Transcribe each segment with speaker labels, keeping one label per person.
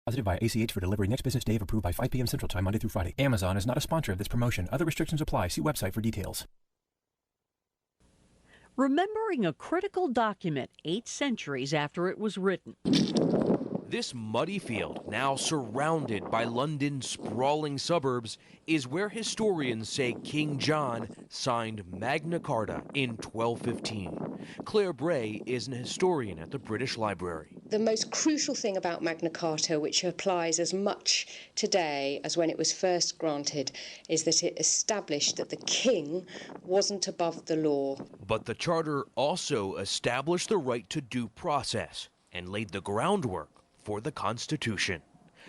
Speaker 1: Positive via ACH for delivery next business day if approved by 5 p.m. Central Time, Monday through Friday. Amazon is not a sponsor of this promotion. Other restrictions apply. See website for details.
Speaker 2: Remembering a critical document 8 centuries after it was written.
Speaker 3: This muddy field, now surrounded by London's sprawling suburbs, is where historians say King John signed Magna Carta in 1215. Claire Bray is an historian at the British Library.
Speaker 4: The most crucial thing about Magna Carta, which applies as much today as when it was first granted, is that it established that the king wasn't above the law.
Speaker 3: But the charter also established the right to due process and laid the groundwork for the Constitution.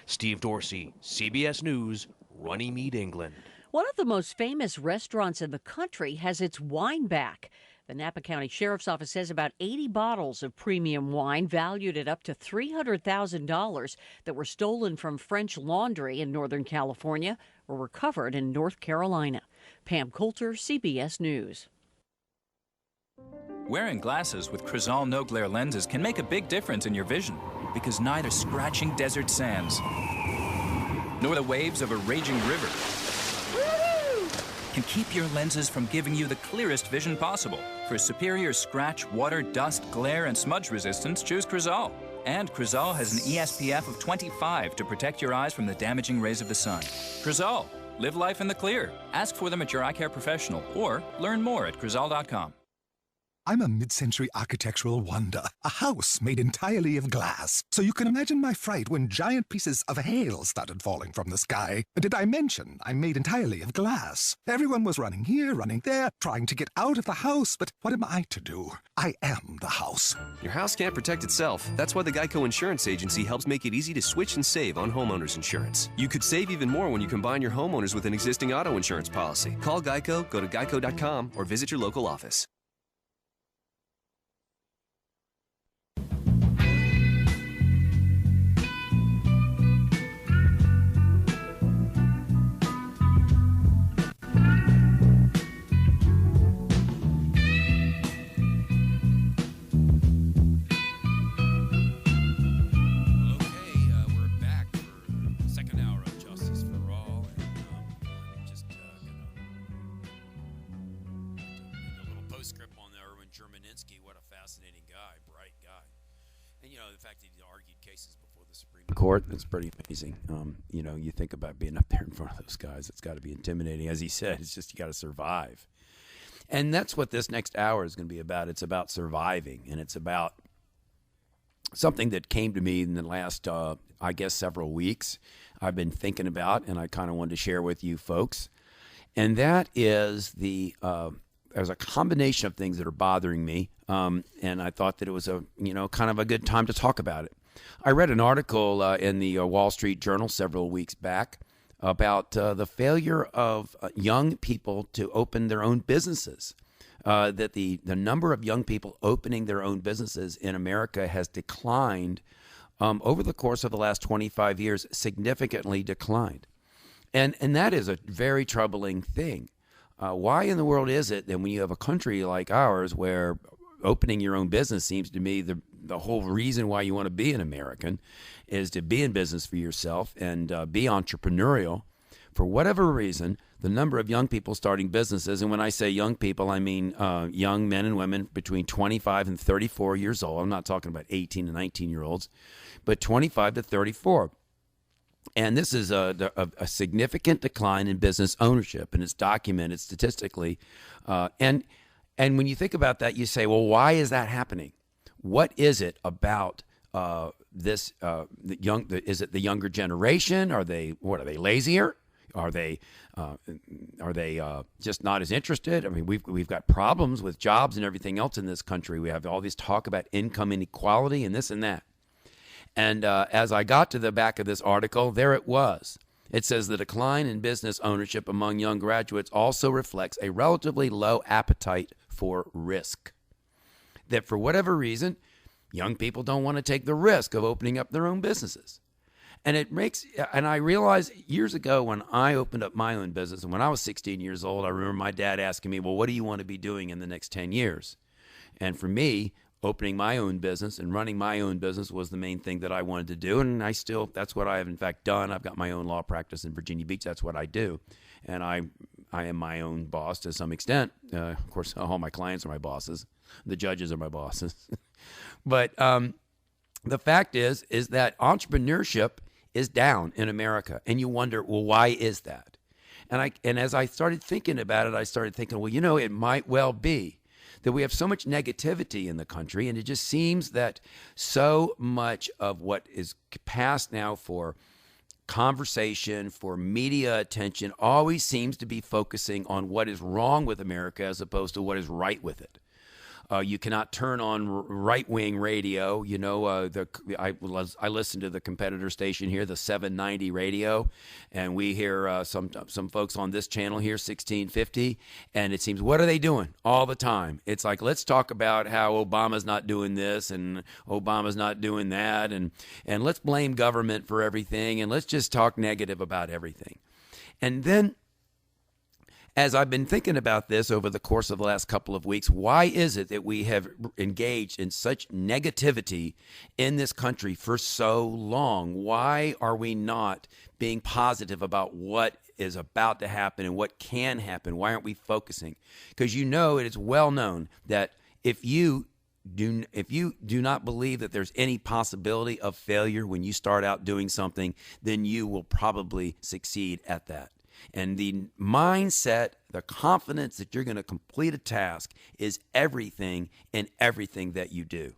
Speaker 3: Steve Dorsey, CBS News, Runnymede, England.
Speaker 2: One of the most famous restaurants in the country has its wine back. The Napa County Sheriff's Office says about 80 bottles of premium wine valued at up to $300,000 that were stolen from French Laundry in Northern California were recovered in North Carolina. Pam Coulter, CBS News.
Speaker 5: Wearing glasses with Crizal No Glare lenses can make a big difference in your vision because neither scratching desert sands nor the waves of a raging river can keep your lenses from giving you the clearest vision possible. For superior scratch, water, dust, glare, and smudge resistance, choose Crizal. And Crizal has an SPF of 25 to protect your eyes from the damaging rays of the sun. Crizal, live life in the clear. Ask for them at your eye care professional or learn more at Crizal.com.
Speaker 6: I'm a mid-century architectural wonder, a house made entirely of glass. So you can imagine my fright when giant pieces of hail started falling from the sky. Did I mention I'm made entirely of glass? Everyone was running here, running there, trying to get out of the house, but what am I to do? I am the house.
Speaker 7: Your house can't protect itself. That's why the Geico Insurance Agency helps make it easy to switch and save on homeowners insurance. You could save even more when you combine your homeowners with an existing auto insurance policy. Call Geico, go to geico.com, or visit your local office.
Speaker 8: Chermeninsky, what a fascinating guy, bright guy. And, the fact that he argued cases before the Supreme Court, it's pretty amazing. You think about being up there in front of those guys, it's got to be intimidating. As he said, it's just you got to survive. And that's what this next hour is going to be about. It's about surviving, and it's about something that came to me in the last, several weeks I've been thinking about, and I kind of wanted to share with you folks. And that is there's a combination of things that are bothering me, and I thought that it was kind of a good time to talk about it. I read an article in the Wall Street Journal several weeks back about the failure of young people to open their own businesses. That the number of young people opening their own businesses in America has declined over the course of the last 25 years, significantly declined. And that is a very troubling thing. Why in the world is it that when you have a country like ours where opening your own business seems to me the whole reason why you want to be an American is to be in business for yourself and be entrepreneurial. For whatever reason, the number of young people starting businesses, and when I say young people, I mean young men and women between 25 and 34 years old. I'm not talking about 18 and 19-year-olds, but 25 to 34. And this is a significant decline in business ownership, and it's documented statistically. And when you think about that, you say, well, why is that happening? What is it about this? Is it the younger generation? Are they lazier? Are they just not as interested? I mean, we've got problems with jobs and everything else in this country. We have all this talk about income inequality and this and that. And as I got to the back of this article, there it was. It says the decline in business ownership among young graduates also reflects a relatively low appetite for risk. That for whatever reason, young people don't want to take the risk of opening up their own businesses. And I realized years ago when I opened up my own business, and when I was 16 years old, I remember my dad asking me, well, what do you want to be doing in the next 10 years? And for me, opening my own business and running my own business was the main thing that I wanted to do. And that's what I have in fact done. I've got my own law practice in Virginia Beach. That's what I do. And I am my own boss to some extent. Of course, all my clients are my bosses. The judges are my bosses. But the fact is that entrepreneurship is down in America. And you wonder, well, why is that? And as I started thinking about it, I started thinking, well, it might well be that we have so much negativity in the country, and it just seems that so much of what is passed now for conversation, for media attention, always seems to be focusing on what is wrong with America as opposed to what is right with it. You cannot turn on right-wing radio. I listen to the competitor station here, the 790 radio, and we hear some folks on this channel here, 1650, and it seems, what are they doing all the time? It's like, let's talk about how Obama's not doing this and Obama's not doing that, and let's blame government for everything, and let's just talk negative about everything. And then, as I've been thinking about this over the course of the last couple of weeks, why is it that we have engaged in such negativity in this country for so long? Why are we not being positive about what is about to happen and what can happen? Why aren't we focusing? Because it is well known that if you do not believe that there's any possibility of failure when you start out doing something, then you will probably succeed at that. And the mindset, the confidence that you're going to complete a task is everything in everything that you do.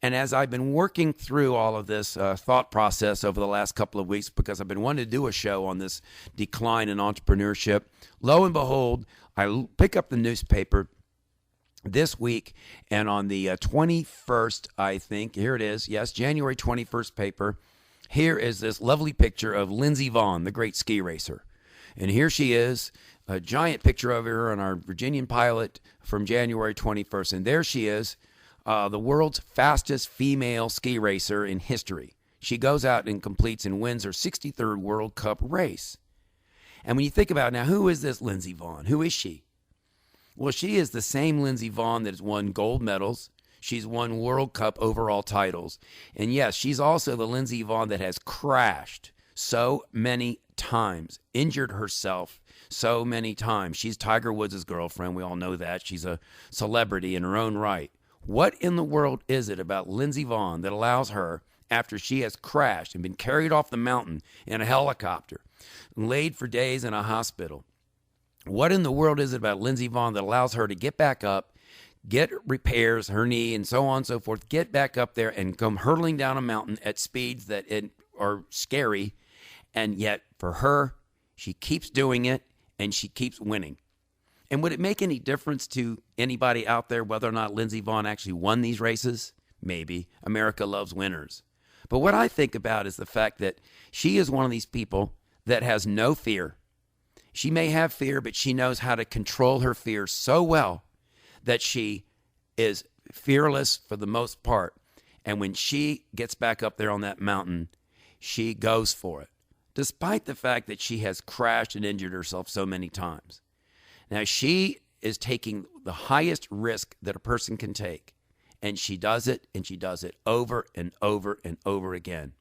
Speaker 8: And as I've been working through all of this thought process over the last couple of weeks, because I've been wanting to do a show on this decline in entrepreneurship, lo and behold, I pick up the newspaper this week, and on the 21st, I think, here it is, yes, January 21st paper, here is this lovely picture of Lindsey Vonn, the great ski racer. And here she is, a giant picture of her on our Virginian Pilot from January 21st. And there she is, the world's fastest female ski racer in history. She goes out and completes and wins her 63rd World Cup race. And when you think about it, now, who is this Lindsey Vonn? Who is she? Well, she is the same Lindsey Vonn that has won gold medals. She's won World Cup overall titles. And yes, she's also the Lindsey Vonn that has crashed so many times, injured herself so many times. She's Tiger Woods' girlfriend. We all know that. She's a celebrity in her own right. What in the world is it about Lindsey Vonn that allows her, after she has crashed and been carried off the mountain in a helicopter, laid for days in a hospital, what in the world is it about Lindsey Vonn that allows her to get back up, get repairs, her knee, and so on and so forth, get back up there and come hurtling down a mountain at speeds that are scary? And yet, for her, she keeps doing it, and she keeps winning. And would it make any difference to anybody out there whether or not Lindsey Vonn actually won these races? Maybe. America loves winners. But what I think about is the fact that she is one of these people that has no fear. She may have fear, but she knows how to control her fear so well that she is fearless for the most part. And when she gets back up there on that mountain, she goes for it, despite the fact that she has crashed and injured herself so many times. Now, she is taking the highest risk that a person can take, and she does it, and she does it over and over and over again.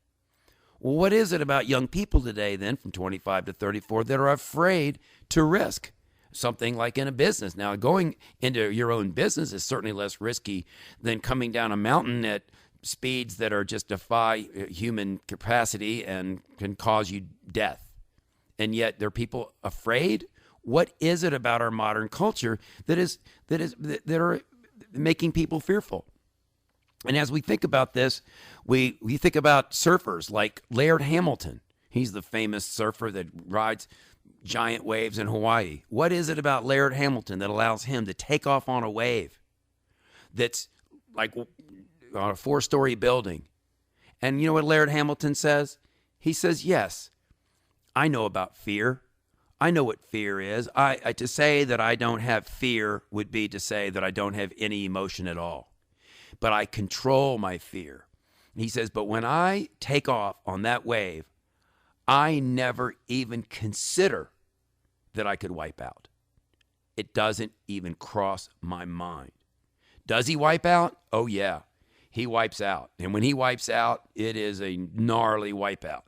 Speaker 8: Well, what is it about young people today, then, from 25 to 34, that are afraid to risk something like in a business? Now, going into your own business is certainly less risky than coming down a mountain at speeds that are just defy human capacity and can cause you death. And yet there are people afraid. What is it about our modern culture that are making people fearful? And as we think about this, we think about surfers like Laird Hamilton. He's the famous surfer that rides giant waves in Hawaii. What is it about Laird Hamilton that allows him to take off on a wave that's like on a 4-story building? And you know what Laird Hamilton says? He says, yes, I know about fear. I know what fear is. To say that I don't have fear would be to say that I don't have any emotion at all. But I control my fear. He says, but when I take off on that wave, I never even consider that I could wipe out. It doesn't even cross my mind. Does he wipe out? Oh, yeah. He wipes out. And when he wipes out, it is a gnarly wipeout.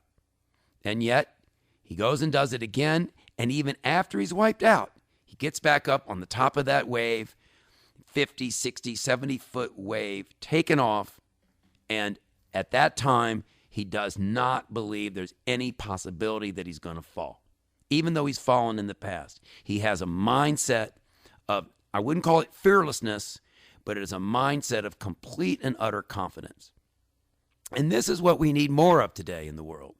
Speaker 8: And yet, he goes and does it again. And even after he's wiped out, he gets back up on the top of that wave, 50, 60, 70-foot wave, taken off. And at that time, he does not believe there's any possibility that he's going to fall. Even though he's fallen in the past, he has a mindset of, I wouldn't call it fearlessness, but it is a mindset of complete and utter confidence. And this is what we need more of today in the world.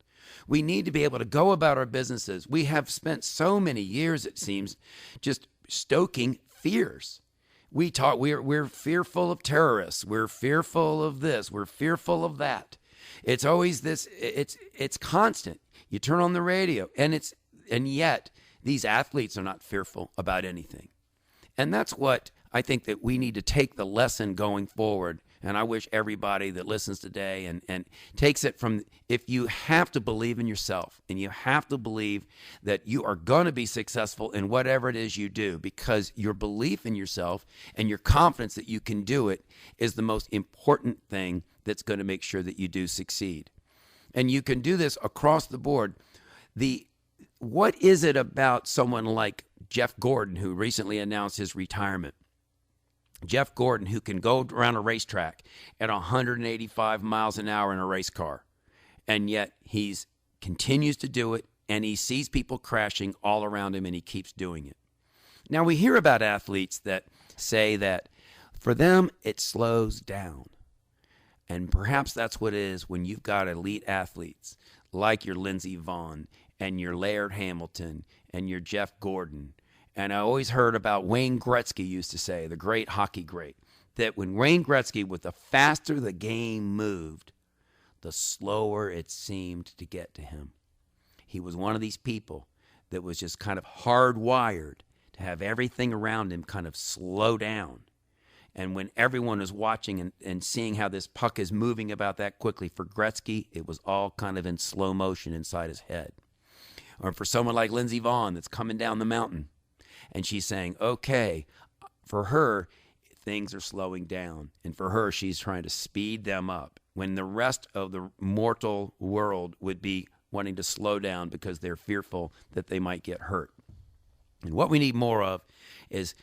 Speaker 8: We need to be able to go about our businesses. We have spent so many years, it seems, just stoking fears. We're fearful of terrorists. We're fearful of this. We're fearful of that. It's always this. It's constant. You turn on the radio, and yet these athletes are not fearful about anything. And that's what I think that we need to take the lesson going forward. And I wish everybody that listens today and takes it from, if you have to believe in yourself and you have to believe that you are going to be successful in whatever it is you do, because your belief in yourself and your confidence that you can do it is the most important thing that's going to make sure that you do succeed. And you can do this across the board. What is it about someone like Jeff Gordon, who recently announced his retirement? Jeff Gordon, who can go around a racetrack at 185 miles an hour in a race car, and yet he continues to do it, and he sees people crashing all around him, and he keeps doing it. Now, we hear about athletes that say that for them, it slows down. And perhaps that's what it is when you've got elite athletes like your Lindsey Vonn and your Laird Hamilton and your Jeff Gordon. And I always heard about Wayne Gretzky used to say, the great hockey great, that when Wayne Gretzky, with the faster the game moved, the slower it seemed to get to him. He was one of these people that was just kind of hardwired to have everything around him kind of slow down. And when everyone is watching and seeing how this puck is moving about that quickly, for Gretzky, it was all kind of in slow motion inside his head. Or for someone like Lindsey Vonn that's coming down the mountain, and she's saying, okay, for her, things are slowing down. And for her, she's trying to speed them up, when the rest of the mortal world would be wanting to slow down because they're fearful that they might get hurt. And what we need more of is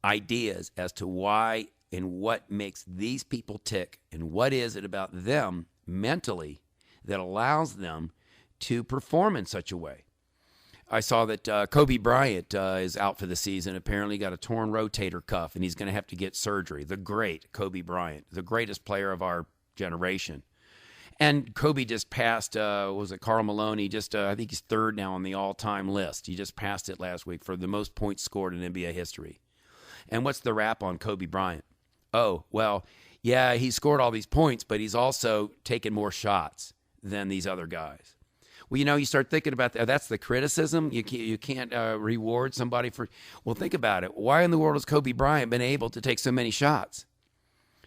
Speaker 8: ideas as to why and what makes these people tick, and what is it about them mentally that allows them to perform in such a way. I saw that Kobe Bryant is out for the season. Apparently got a torn rotator cuff, and he's going to have to get surgery. The great Kobe Bryant, the greatest player of our generation. And Kobe just passed, Karl Malone? I think he's third now on the all-time list. He just passed it last week for the most points scored in NBA history. And what's the rap on Kobe Bryant? Oh, well, yeah, he scored all these points, but he's also taken more shots than these other guys. Well, you start thinking about that. That's the criticism. You can't reward somebody for. Well, think about it. Why in the world has Kobe Bryant been able to take so many shots?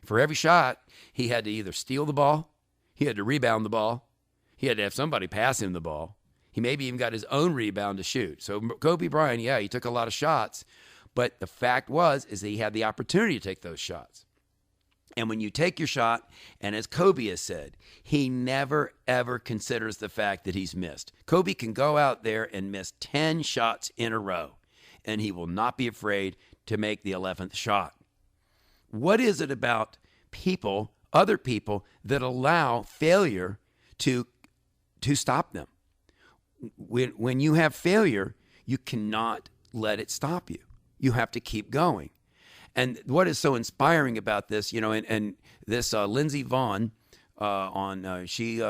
Speaker 8: For every shot, he had to either steal the ball, he had to rebound the ball, he had to have somebody pass him the ball. He maybe even got his own rebound to shoot. So Kobe Bryant, yeah, he took a lot of shots, but the fact is that he had the opportunity to take those shots. And when you take your shot, and as Kobe has said, he never, ever considers the fact that he's missed. Kobe can go out there and miss 10 shots in a row, and he will not be afraid to make the 11th shot. What is it about people, other people, that allow failure to stop them? When you have failure, you cannot let it stop you. You have to keep going. And what is so inspiring about this, and this Lindsey Vonn, she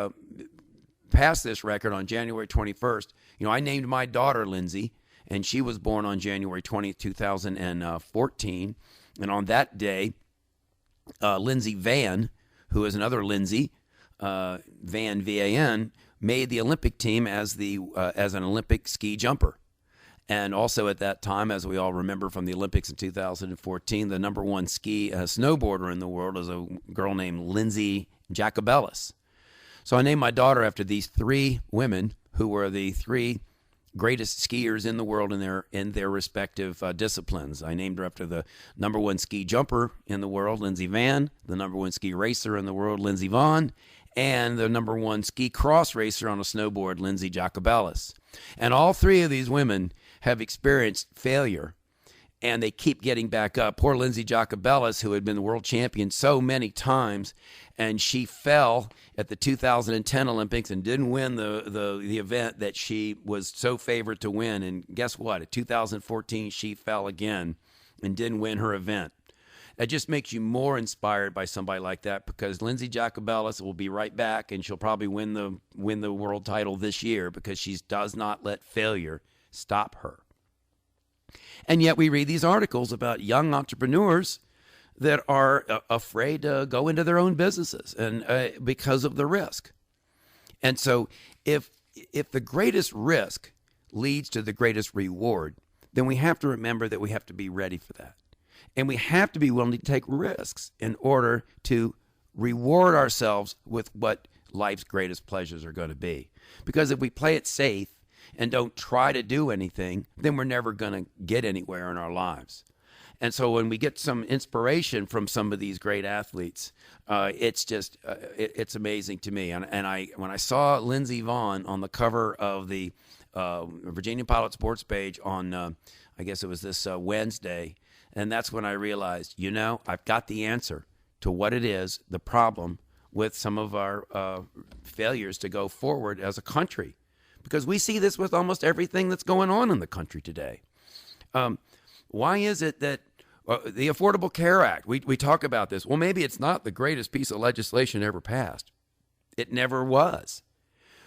Speaker 8: passed this record on January 21st. I named my daughter Lindsay, and she was born on January 20th, 2014. And on that day, Lindsey Vann, who is another Lindsay, Vann, V-A-N, made the Olympic team as an Olympic ski jumper. And also at that time, as we all remember from the Olympics in 2014, the number one snowboarder in the world is a girl named Lindsay Jacobellis. So I named my daughter after these three women who were the three greatest skiers in the world in their respective disciplines. I named her after the number one ski jumper in the world, Lindsey Vann, the number one ski racer in the world, Lindsey Vonn, and the number one ski cross racer on a snowboard, Lindsey Jacobellis. And all three of these women have experienced failure, and they keep getting back up. Poor Lindsey Jacobellis, who had been the world champion so many times, and she fell at the 2010 Olympics and didn't win the event that she was so favored to win. And guess what? At 2014, she fell again and didn't win her event. It just makes you more inspired by somebody like that, because Lindsey Jacobellis will be right back, and she'll probably win the world title this year, because she does not let failure stop her. And yet we read these articles about young entrepreneurs that are afraid to go into their own businesses, and because of the risk. And so if the greatest risk leads to the greatest reward, then we have to remember that we have to be ready for that. And we have to be willing to take risks in order to reward ourselves with what life's greatest pleasures are going to be. Because if we play it safe and don't try to do anything, then we're never going to get anywhere in our lives. And so when we get some inspiration from some of these great athletes, it's just it's amazing to me. And when I saw Lindsey Vonn on the cover of the Virginia Pilot Sports page on, I guess it was this Wednesday, and that's when I realized, I've got the answer to what it is, the problem with some of our failures to go forward as a country. Because we see this with almost everything that's going on in the country today. Why is it that the Affordable Care Act, we talk about this. Well, maybe it's not the greatest piece of legislation ever passed. It never was.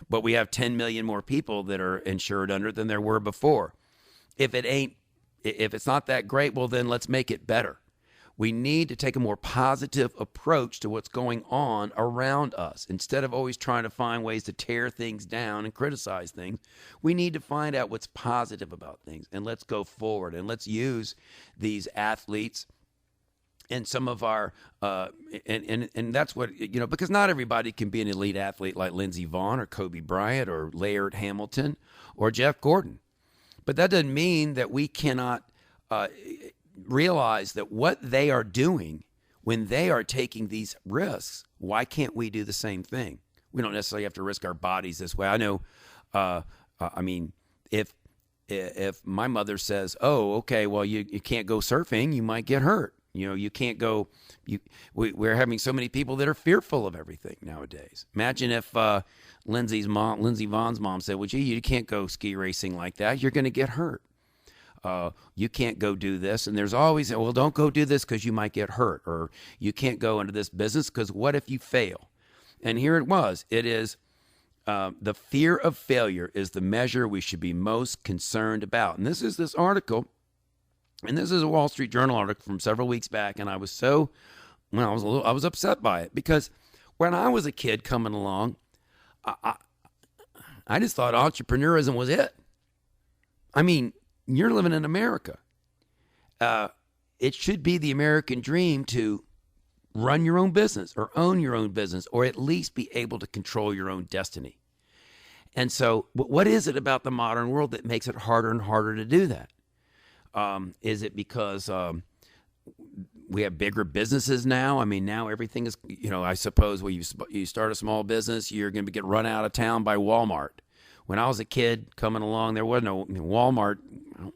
Speaker 8: But we have 10 million more people that are insured under than there were before. If it's not that great, well, then let's make it better. We need to take a more positive approach to what's going on around us. Instead of always trying to find ways to tear things down and criticize things, we need to find out what's positive about things, and let's go forward, and let's use these athletes and some of our and that's what, because not everybody can be an elite athlete like Lindsey Vonn or Kobe Bryant or Laird Hamilton or Jeff Gordon. But that doesn't mean that we cannot realize that what they are doing when they are taking these risks, why can't we do the same thing? We don't necessarily have to risk our bodies this way. I know, if my mother says, oh, okay, well, you can't go surfing, you might get hurt. You can't go, we're having so many people that are fearful of everything nowadays. Imagine if Lindsey Vonn's mom said, well, gee, you can't go ski racing like that. You're going to get hurt. You can't go do this. And there's always, well, don't go do this because you might get hurt, or you can't go into this business because what if you fail? And here it was. It is the fear of failure is the measure we should be most concerned about. And this is this article, and this is a Wall Street Journal article from several weeks back. And I was I was upset by it, because when I was a kid coming along, I just thought entrepreneurism was it. I mean, you're living in America. It should be the American dream to run your own business or own your own business, or at least be able to control your own destiny. And so what is it about the modern world that makes it harder and harder to do that? Is it because we have bigger businesses now? I mean, now everything is, I suppose when you start a small business, you're going to get run out of town by Walmart. When I was a kid coming along, there was no Walmart.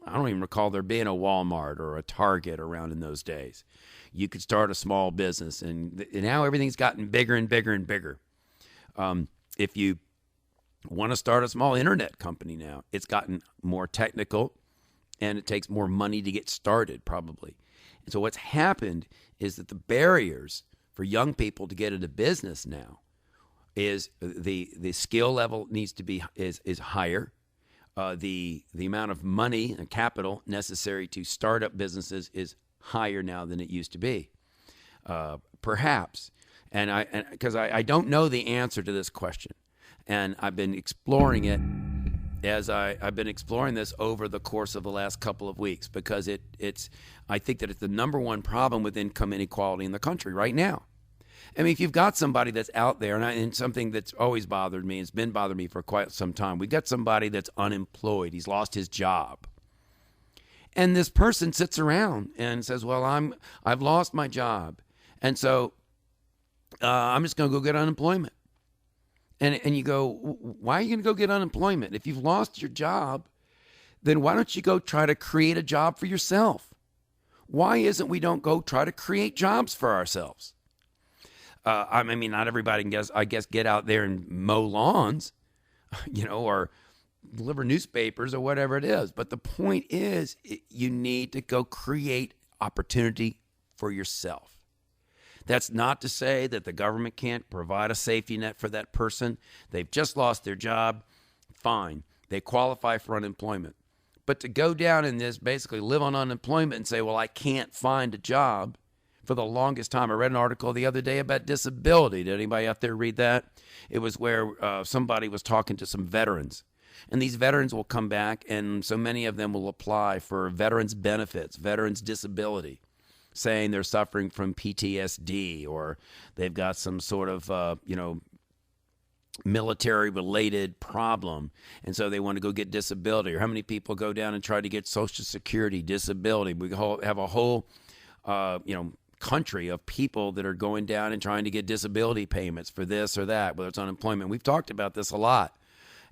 Speaker 8: I don't even recall there being a Walmart or a Target around in those days. You could start a small business, and now everything's gotten bigger and bigger and bigger. If you want to start a small internet company now, it's gotten more technical, and it takes more money to get started, probably. And so what's happened is that the barriers for young people to get into business now is the skill level needs to be is higher. The amount of money and capital necessary to start up businesses is higher now than it used to be, perhaps. And because I don't know the answer to this question, and I've been exploring it as I've been exploring this over the course of the last couple of weeks, because I think that it's the number one problem with income inequality in the country right now. I mean, if you've got somebody that's out there, and something that's always bothered me, it's been bothering me for quite some time, we've got somebody that's unemployed. He's lost his job. And this person sits around and says, well, I've lost my job. And so I'm just going to go get unemployment. And you go, why are you going to go get unemployment? If you've lost your job, then why don't you go try to create a job for yourself? Why isn't we don't go try to create jobs for ourselves? I mean, not everybody can get out there and mow lawns, or deliver newspapers or whatever it is. But the point is, you need to go create opportunity for yourself. That's not to say that the government can't provide a safety net for that person. They've just lost their job. Fine. They qualify for unemployment. But to go down and just basically live on unemployment and say, well, I can't find a job for the longest time. I read an article the other day about disability. Did anybody out there read that? It was where somebody was talking to some veterans. And these veterans will come back, and so many of them will apply for veterans benefits, veterans disability, saying they're suffering from PTSD or they've got some sort of, military-related problem, and so they want to go get disability. Or how many people go down and try to get Social Security, disability? We have a whole, country of people that are going down and trying to get disability payments for this or that, whether it's unemployment. We've talked about this a lot.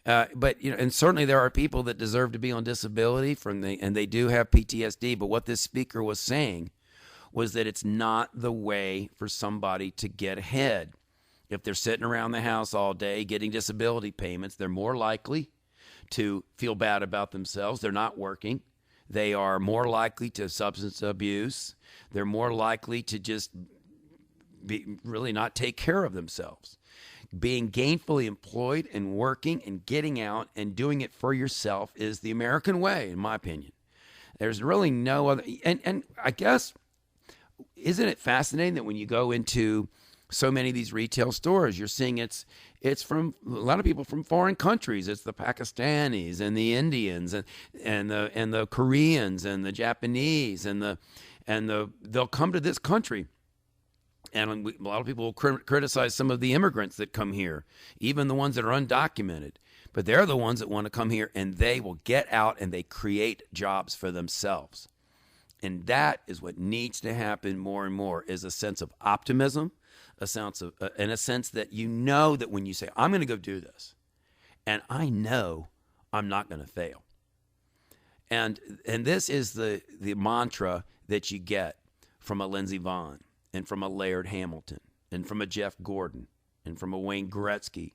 Speaker 8: But and certainly there are people that deserve to be on disability and they do have PTSD. But what this speaker was saying was that it's not the way for somebody to get ahead. If they're sitting around the house all day getting disability payments, they're more likely to feel bad about themselves. They're not working. They are more likely to substance abuse. They're more likely to just really not take care of themselves. Being gainfully employed and working and getting out and doing it for yourself is the American way, in my opinion. There's really no other. And I guess, isn't it fascinating that when you go into so many of these retail stores, you're seeing it's from a lot of people from foreign countries. It's the Pakistanis and the Indians and the Koreans and the Japanese and they'll come to this country. And a lot of people will criticize some of the immigrants that come here, even the ones that are undocumented. But they're the ones that want to come here, and they will get out and they create jobs for themselves. And that is what needs to happen more and more, is a sense of optimism, a sense of, in a sense that you know that when you say, I'm going to go do this, and I know I'm not going to fail. And this is the mantra that you get from a Lindsey Vonn, and from a Laird Hamilton, and from a Jeff Gordon, and from a Wayne Gretzky.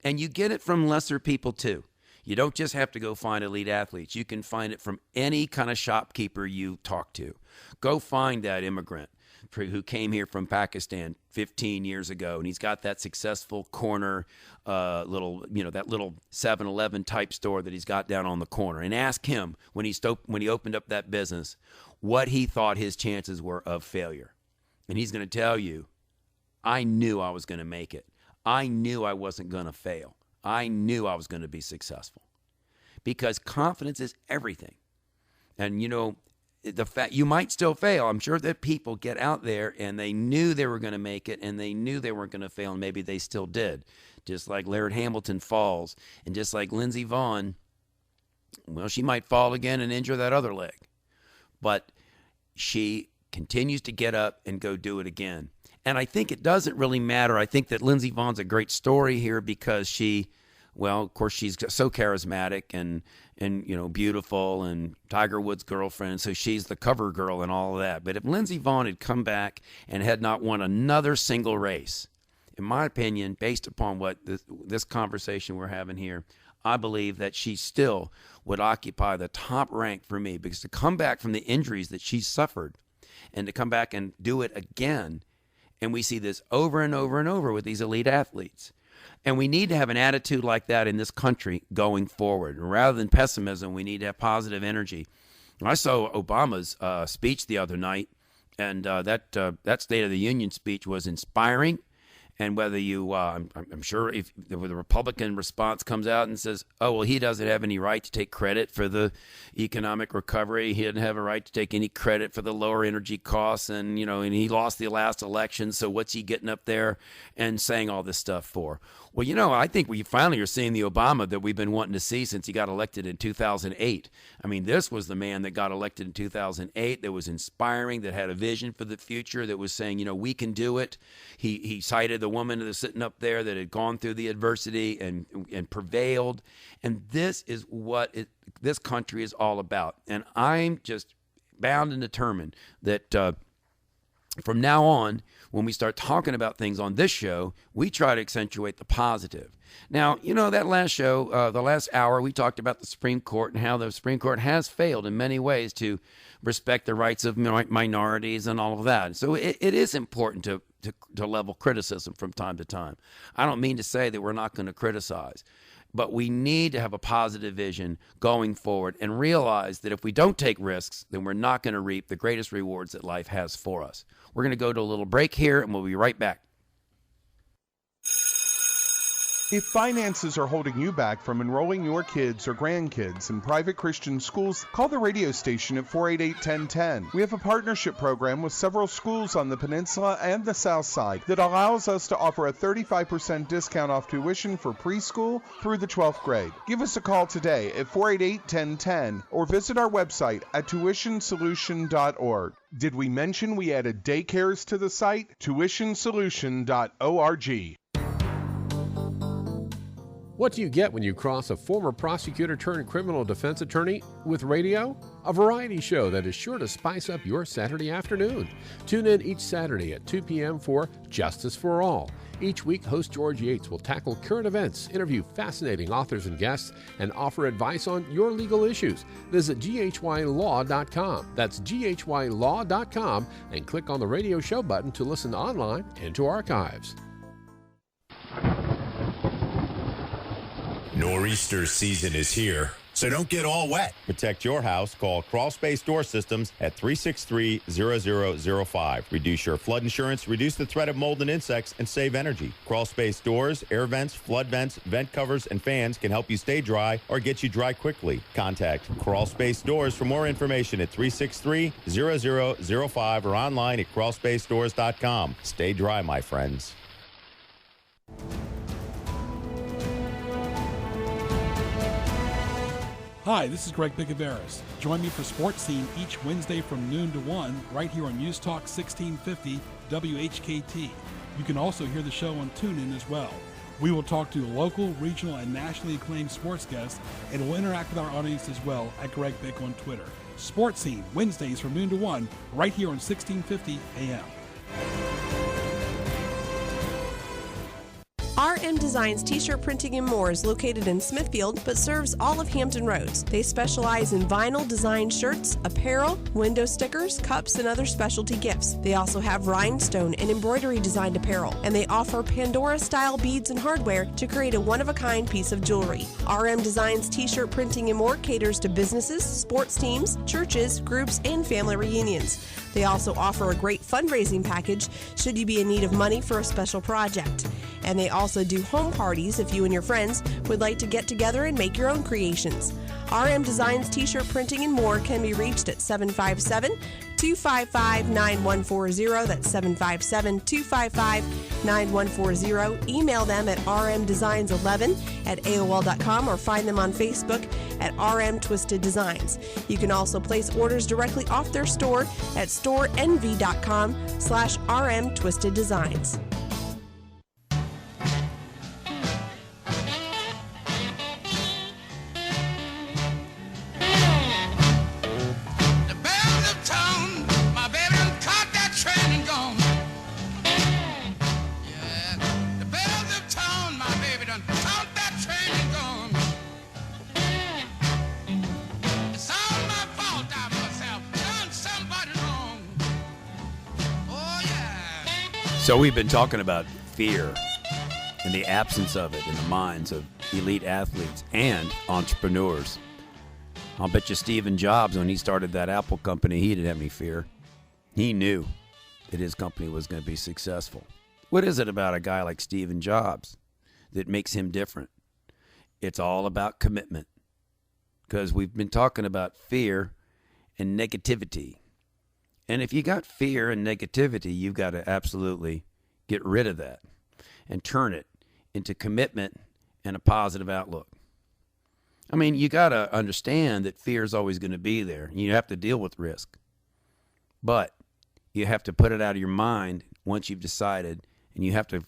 Speaker 8: And you get it from lesser people too. You don't just have to go find elite athletes. You can find it from any kind of shopkeeper you talk to. Go find that immigrant who came here from Pakistan 15 years ago, and he's got that successful corner that little 7-Eleven type store that he's got down on the corner, and ask him when he opened up that business what he thought his chances were of failure. And he's going to tell you, I knew I was going to make it. I knew I wasn't going to fail. I knew I was going to be successful. Because confidence is everything. And, the fact you might still fail. I'm sure that people get out there and they knew they were going to make it and they knew they weren't going to fail, and maybe they still did. Just like Laird Hamilton falls, and just like Lindsey Vonn, well, she might fall again and injure that other leg. But she continues to get up and go do it again. And I think it doesn't really matter. I think that Lindsey Vonn's a great story here because of course, she's so charismatic and beautiful, and Tiger Woods' girlfriend, so she's the cover girl and all of that. But if Lindsey Vonn had come back and had not won another single race, in my opinion, based upon what this conversation we're having here, I believe that she still would occupy the top rank for me, because to come back from the injuries that she suffered and to come back and do it again, and we see this over and over and over with these elite athletes. And we need to have an attitude like that in this country going forward. Rather than pessimism, we need to have positive energy. I saw Obama's speech the other night, and that State of the Union speech was inspiring, And whether you, I'm sure if the Republican response comes out and says, oh, well, he doesn't have any right to take credit for the economic recovery. He didn't have a right to take any credit for the lower energy costs. And, and he lost the last election. So what's he getting up there and saying all this stuff for? Well, I think we finally are seeing the Obama that we've been wanting to see since he got elected in 2008. I mean, this was the man that got elected in 2008 that was inspiring, that had a vision for the future, that was saying, we can do it. He cited the woman that was sitting up there that had gone through the adversity and prevailed. And this is what this country is all about. And I'm just bound and determined that from now on, when we start talking about things on this show, we try to accentuate the positive. Now, that last show, the last hour, we talked about the Supreme Court and how the Supreme Court has failed in many ways to respect the rights of minorities and all of that. So it is important to level criticism from time to time. I don't mean to say that we're not going to criticize, but we need to have a positive vision going forward and realize that if we don't take risks, then we're not going to reap the greatest rewards that life has for us. We're going to go to a little break here, and we'll be right back.
Speaker 9: If finances are holding you back from enrolling your kids or grandkids in private Christian schools, call the radio station at 488-1010. We have a partnership program with several schools on the peninsula and the south side that allows us to offer a 35% discount off tuition for preschool through the 12th grade. Give us a call today at 488-1010 or visit our website at tuitionsolution.org. Did we mention we added daycares to the site? tuitionsolution.org.
Speaker 10: What do you get when you cross a former prosecutor turned criminal defense attorney with radio? A variety show that is sure to spice up your Saturday afternoon. Tune in each Saturday at 2 p.m. for Justice for All. Each week, host George Yates will tackle current events, interview fascinating authors and guests, and offer advice on your legal issues. Visit ghylaw.com. That's ghylaw.com, and click on the radio show button to listen online and to archives.
Speaker 11: Nor'easter season is here, so don't get all wet. Protect your house. Call Crawl Space Door Systems at 363-0005. Reduce your flood insurance, reduce the threat of mold and insects, and save energy. Crawl Space Doors, air vents, flood vents, vent covers, and fans can help you stay dry or get you dry quickly. Contact Crawl Space Doors for more information at 363-0005 or online at crawlspacedoors.com. Stay dry, my friends.
Speaker 12: Hi, this is Greg Picaveras. Join me for Sports Scene each Wednesday from noon to 1 right here on News Talk 1650 WHKT. You can also hear the show on TuneIn as well. We will talk to local, regional, and nationally acclaimed sports guests, and we'll interact with our audience as well at Greg Pick on Twitter. Sports Scene, Wednesdays from noon to 1 right here on 1650 AM.
Speaker 13: RM Designs T-shirt printing and more is located in Smithfield, but serves all of Hampton Roads. They specialize in vinyl designed shirts, apparel, window stickers, cups, and other specialty gifts. They also have rhinestone and embroidery designed apparel, and they offer Pandora-style beads and hardware to create a one-of-a-kind piece of jewelry. RM Designs T-shirt printing and more caters to businesses, sports teams, churches, groups, and family reunions. They also offer a great fundraising package should you be in need of money for a special project. And they also do home parties if you and your friends would like to get together and make your own creations. RM Designs T-shirt printing and more can be reached at 757-255-9140. That's 757-255-9140. Email them at rmdesigns11@aol.com or find them on Facebook at RM Twisted Designs. You can also place orders directly off their store at storeenvy.com/RM Twisted Designs.
Speaker 8: So we've been talking about fear and the absence of it in the minds of elite athletes and entrepreneurs. I'll bet you Stephen Jobs, when he started that Apple company, he didn't have any fear. He knew that his company was going to be successful. What is it about a guy like Steve Jobs that makes him different? It's all about commitment. Because we've been talking about fear and negativity. And if you got fear and negativity, you've got to absolutely get rid of that and turn it into commitment and a positive outlook. I mean, you got to understand that fear is always going to be there. You have to deal with risk. But you have to put it out of your mind once you've decided, and you have to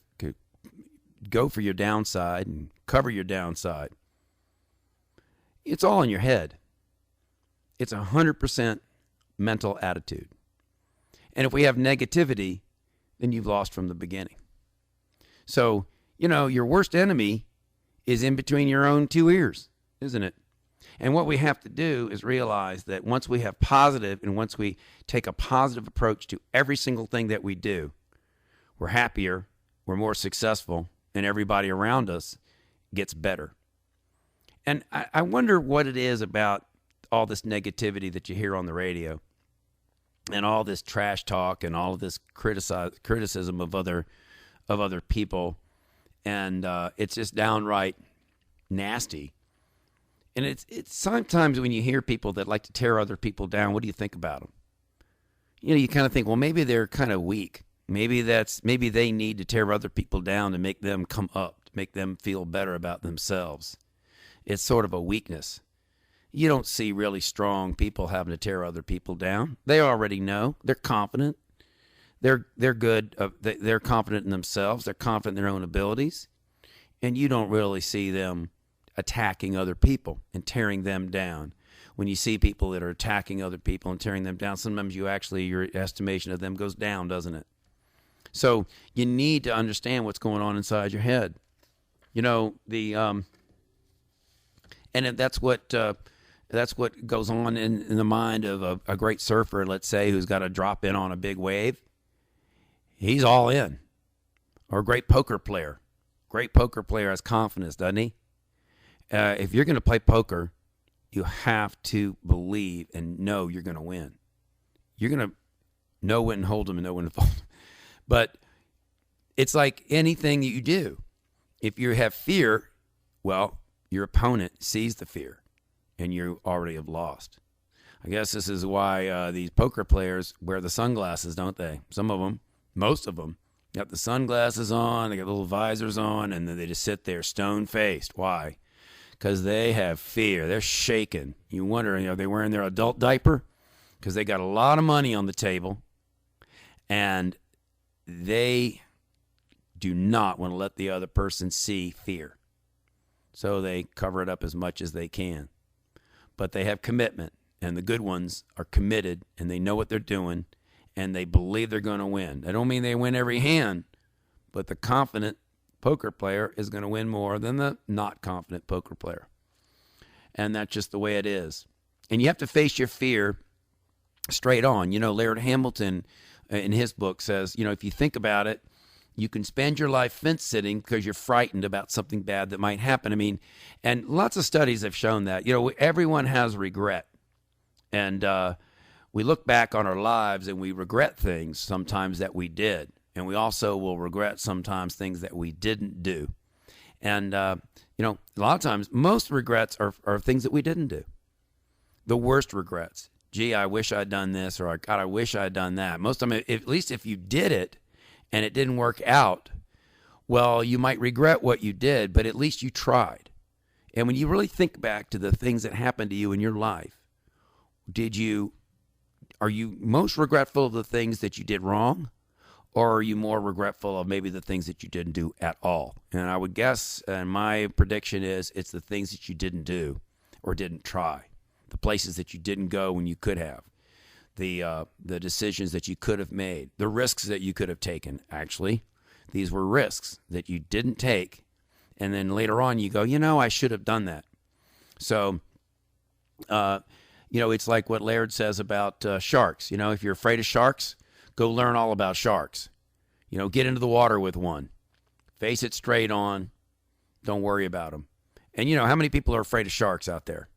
Speaker 8: go for your downside and cover your downside. It's all in your head. It's 100% mental attitude. And if we have negativity, then you've lost from the beginning. So, your worst enemy is in between your own two ears, isn't it? And what we have to do is realize that once we have positive, and once we take a positive approach to every single thing that we do, we're happier, we're more successful, and everybody around us gets better. And I wonder what it is about all this negativity that you hear on the radio and all this trash talk and all of this criticism of other people. And it's just downright nasty. And it's sometimes when you hear people that like to tear other people down, what do you think about them? You kind of think, well, maybe they're kind of weak. Maybe they need to tear other people down to make them come up, to make them feel better about themselves. It's sort of a weakness. You don't see really strong people having to tear other people down. They already know. They're confident. They're good. They're confident in themselves. They're confident in their own abilities. And you don't really see them attacking other people and tearing them down. When you see people that are attacking other people and tearing them down, sometimes your estimation of them goes down, doesn't it? So you need to understand what's going on inside your head. And that's what goes on in the mind of a great surfer, let's say, who's got to drop in on a big wave. He's all in. Or a great poker player. Great poker player has confidence, doesn't he? If you're going to play poker, you have to believe and know you're going to win. You're going to know when to hold them and know when to fold them. But it's like anything that you do. If you have fear, well, your opponent sees the fear, and you already have lost. I guess this is why these poker players wear the sunglasses, don't they? Some of them, most of them, got the sunglasses on, they got little visors on, and then they just sit there stone-faced. Why? Because they have fear. They're shaking. You wonder, are they wearing their adult diaper? Because they got a lot of money on the table, and they do not want to let the other person see fear. So they cover it up as much as they can. But they have commitment, and the good ones are committed, and they know what they're doing, and they believe they're going to win. I don't mean they win every hand, but the confident poker player is going to win more than the not confident poker player. And that's just the way it is. And you have to face your fear straight on. Laird Hamilton in his book says, if you think about it, you can spend your life fence sitting because you're frightened about something bad that might happen. I mean, and lots of studies have shown that. Everyone has regret. And we look back on our lives and we regret things sometimes that we did. And we also will regret sometimes things that we didn't do. And, a lot of times, most regrets are things that we didn't do. The worst regrets. Gee, I wish I'd done this, or God, I wish I'd done that. Most of them, at least if you did it, and it didn't work out, well, you might regret what you did, but at least you tried. And when you really think back to the things that happened to you in your life, are you most regretful of the things that you did wrong, or are you more regretful of maybe the things that you didn't do at all? And I would guess, and my prediction is, it's the things that you didn't do or didn't try, the places that you didn't go when you could have. The decisions that you could have made, the risks that you could have taken. Actually, these were risks that you didn't take, and then later on you go, I should have done that. So, it's like what Laird says about sharks. If you're afraid of sharks, go learn all about sharks. Get into the water with one. Face it straight on. Don't worry about them. And how many people are afraid of sharks out there?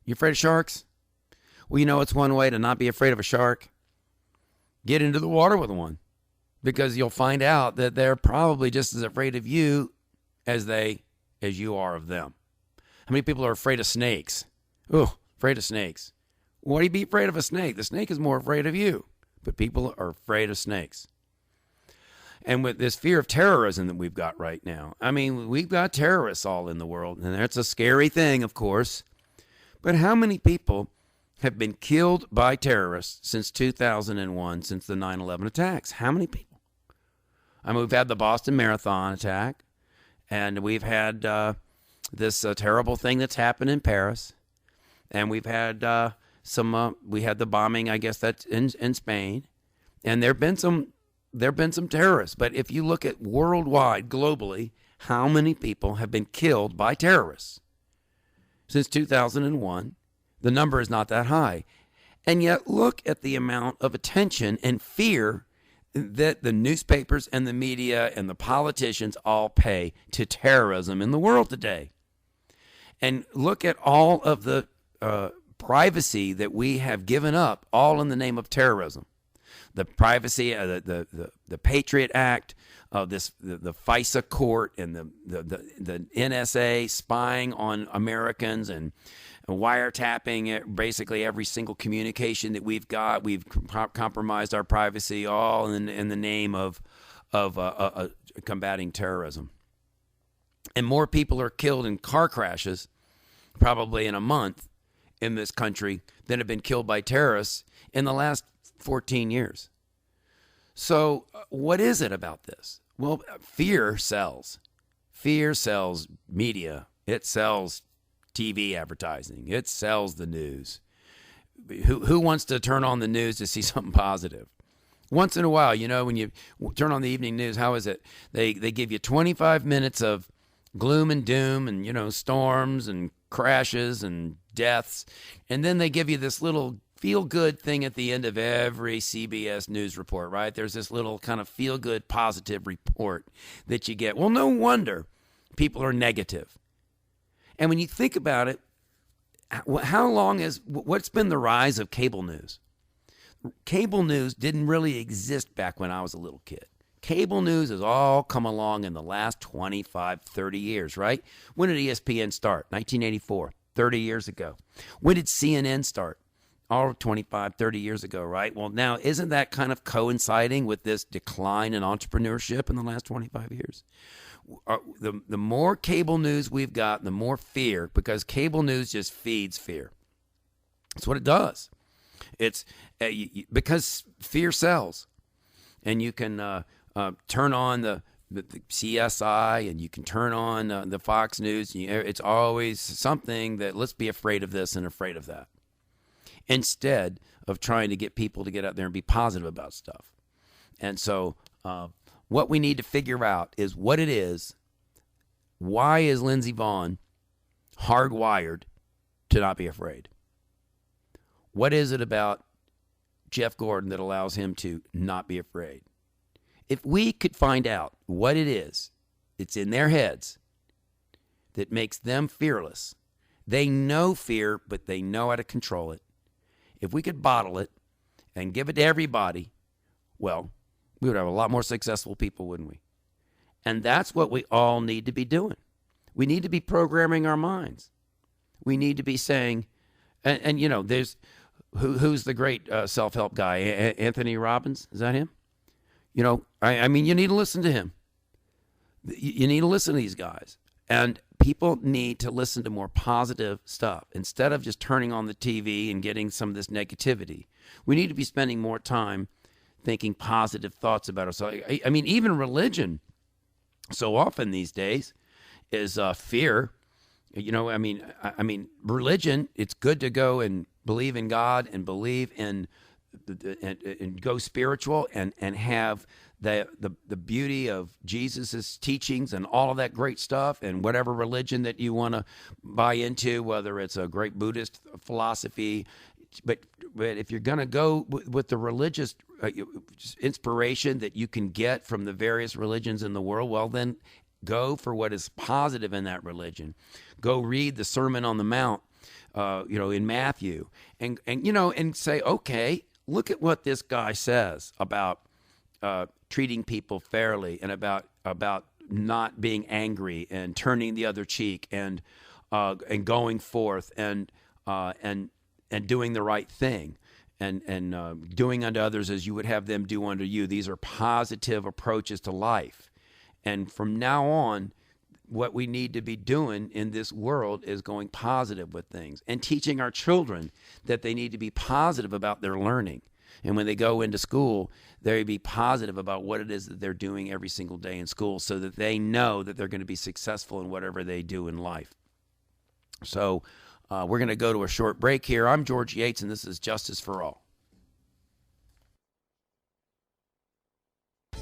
Speaker 8: You afraid of sharks? Well, it's one way to not be afraid of a shark. Get into the water with one. because you'll find out that they're probably just as afraid of you as you are of them. How many people are afraid of snakes? Oh, afraid of snakes. Why do you be afraid of a snake? The snake is more afraid of you, but people are afraid of snakes. And with this fear of terrorism that we've got right now, I mean, we've got terrorists all in the world, and that's a scary thing, of course. But how many people have been killed by terrorists since 2001, since the 9/11 attacks? How many people? I mean, we've had the Boston Marathon attack, and we've had this terrible thing that's happened in Paris, and we've had we had the bombing, I guess that's in Spain, and there've been some terrorists. But if you look at worldwide, globally, how many people have been killed by terrorists since 2001? The number is not that high. And yet look at the amount of attention and fear that the newspapers and the media and the politicians all pay to terrorism in the world today. And look at all of the privacy that we have given up, all in the name of terrorism. The privacy, the Patriot Act, the FISA court, and the NSA spying on Americans and wiretapping basically every single communication that we've got. We've compromised our privacy, all in the name of combating terrorism. And more people are killed in car crashes, probably in a month, in this country than have been killed by terrorists in the last 14 years. So what is it about this? Well, fear sells. Fear sells media. It sells TV advertising. It sells the news. Who wants to turn on the news to see something positive? Once in a while, when you turn on the evening news, how is it? They give you 25 minutes of gloom and doom and, storms and crashes and deaths. And then they give you this little feel-good thing at the end of every CBS News report, right? There's this little kind of feel-good, positive report that you get. Well, no wonder people are negative. And when you think about it, what's been the rise of cable news? Cable news didn't really exist back when I was a little kid. Cable news has all come along in the last 25, 30 years, right? When did ESPN start? 1984, 30 years ago. When did CNN start? All 25, 30 years ago, right? Well, now, isn't that kind of coinciding with this decline in entrepreneurship in the last 25 years? The more cable news we've got, the more fear, because cable news just feeds fear. That's what it does. It's because fear sells. And you can turn on the CSI, and you can turn on the Fox News. It's always something that, let's be afraid of this and afraid of that, instead of trying to get people to get out there and be positive about stuff. And so what we need to figure out is what it is. Why is Lindsey Vonn hardwired to not be afraid? What is it about Jeff Gordon that allows him to not be afraid? If we could find out what it is, it's in their heads that makes them fearless. They know fear, but they know how to control it. If we could bottle it and give it to everybody, well, we would have a lot more successful people, wouldn't we? And that's what we all need to be doing. We need to be programming our minds. We need to be saying, and there's, who's the great self-help guy? Anthony Robbins? Is that him? I mean, you need to listen to him. You need to listen to these guys. And people need to listen to more positive stuff instead of just turning on the TV and getting some of this negativity. We need to be spending more time thinking positive thoughts about ourselves. I mean, even religion, so often these days, is fear. I mean, religion, it's good to go and believe in God and believe in and go spiritual and have the beauty of Jesus's teachings and all of that great stuff, and whatever religion that you want to buy into, whether it's a great Buddhist philosophy. But if you're going to go with the religious inspiration that you can get from the various religions in the world, well, then go for what is positive in that religion. Go read the Sermon on the Mount, in Matthew, and say, okay, look at what this guy says about treating people fairly, and about not being angry and turning the other cheek and going forth and doing the right thing and doing unto others as you would have them do unto you. These are positive approaches to life. And from now on, what we need to be doing in this world is going positive with things and teaching our children that they need to be positive about their learning. And when they go into school, they be positive about what it is that they're doing every single day in school so that they know that they're going to be successful in whatever they do in life. So we're going to go to a short break here. I'm George Yates, and this is Justice for All.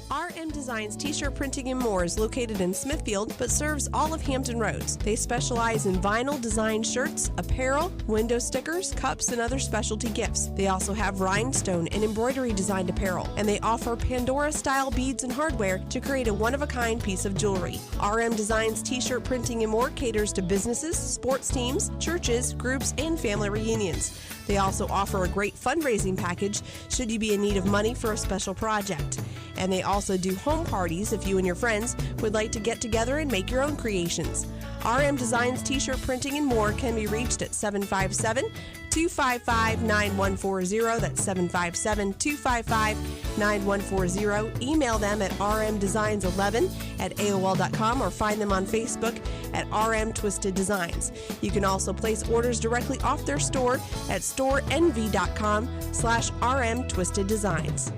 Speaker 13: RM Designs T-shirt printing and more is located in Smithfield, but serves all of Hampton Roads. They specialize in vinyl design shirts, apparel, window stickers, cups, and other specialty gifts. They also have rhinestone and embroidery designed apparel, and they offer Pandora-style beads and hardware to create a one-of-a-kind piece of jewelry. RM Designs T-shirt printing and more caters to businesses, sports teams, churches, groups, and family reunions. They also offer a great fundraising package should you be in need of money for a special project. And they also do home parties if you and your friends would like to get together and make your own creations. RM Designs T-shirt printing and more can be reached at 757-255-9140. That's 757-255-9140. Email them at rmdesigns11@aol.com or find them on Facebook at RM Twisted Designs. You can also place orders directly off their store at storeenvy.com/RM Twisted Designs.